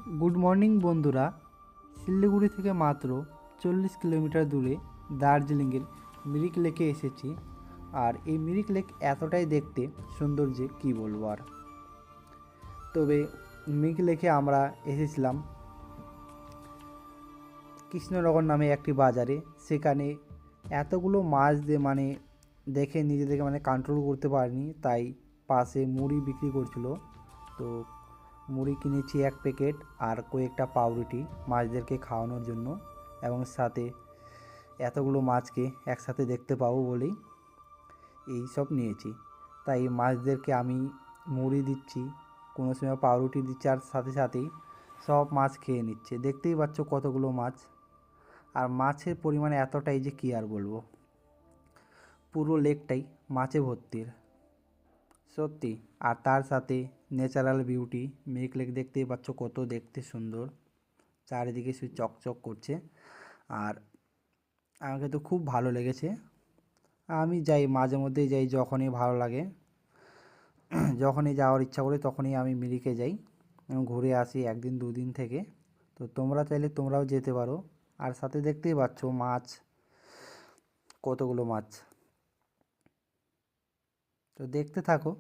Good morning বন্ধুরা। শিলিগুড়ি থেকে মাত্র 40 কিলোমিটার দূরে দার্জিলিংয়ের মিরিক লেকে এসেছি। আর এই মিরিক লেক এতটাই দেখতে সুন্দর যে কী বলবো আর। তবে মিরিক লেকে আমরা এসেছিলাম কৃষ্ণনগর নামে একটি বাজারে। সেখানে এতগুলো মাছ দেখে নিজেদেরকে কন্ট্রোল করতে পারিনি, তাই পাশে মুড়ি বিক্রি করছিল। তো মুড়ি কিনেছি 1 প্যাকেট আর কয়েকটা পাউরুটি মাছদেরকে খাওয়ানোর জন্য, এবং সাথে এতগুলো মাছকে একসাথে দেখতে পাবো বলেই এই সব নিয়েছি। তাই মাছদেরকে আমি মুড়ি দিচ্ছি, কোনো সময় পাউরুটি দিচ্ছি, আর সাথে সাথেই সব মাছ খেয়ে নিচ্ছে। দেখতেই পাচ্ছ কতগুলো মাছ, আর মাছের পরিমাণ এতটাই যে কী আর বলবো। পুরো লেকটাই মাছে ভর্তি সত্যি। আর তার সাথে ন্যাচারাল বিউটি, মিরিক লেক দেখতেই পাচ্ছ কত দেখতে সুন্দর, চারিদিকে শুধু চকচক করছে। আর আমাকে তো খুব ভালো লেগেছে। আমি যাই, মাঝে মধ্যেই যাই, যখনই ভালো লাগে যখনই যাওয়ার ইচ্ছা করে তখনই আমি মিরিকে যাই এবং ঘুরে আসি 1 দিন 2 দিন থেকে। তো তোমরা চাইলে তোমরাও যেতে পারো। আর সাথে দেখতেই পাচ্ছ মাছ, কতগুলো মাছ। তো দেখতে থাকো।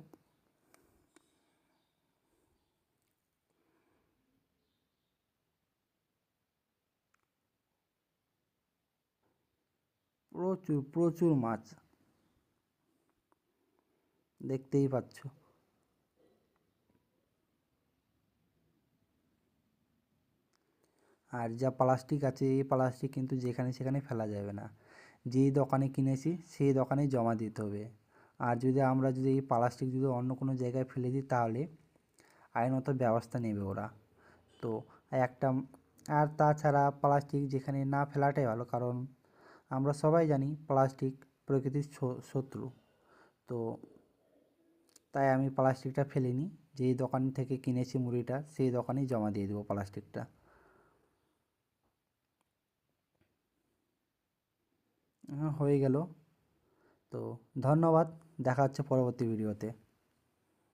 প্রচুর প্রচুর মাছ দেখতেই পাচ্ছ। আর যা প্লাস্টিক আছে, এই প্লাস্টিক কিন্তু যেখানে সেখানে ফেলা যাবে না। যেই দোকানে কিনেছি সেই দোকানেই জমা দিতে হবে। আর আমরা যদি এই প্লাস্টিক যদি অন্য কোনো জায়গায় ফেলে দিই, তাহলে আইনত ব্যবস্থা নেবে ওরা। তো একটা আর তাছাড়া প্লাস্টিক যেখানে না ফেলাটাই ভালো, কারণ আমরা সবাই জানি প্লাস্টিক প্রকৃতির শত্রু। তো তাই আমি প্লাস্টিকটা ফেলিনি, যেই দোকান থেকে কিনেছি মুড়িটা সেই দোকানেই জমা দিয়ে দেবো প্লাস্টিকটা। হয়ে গেল। তো ধন্যবাদ, দেখা হচ্ছে পরবর্তী ভিডিওতে।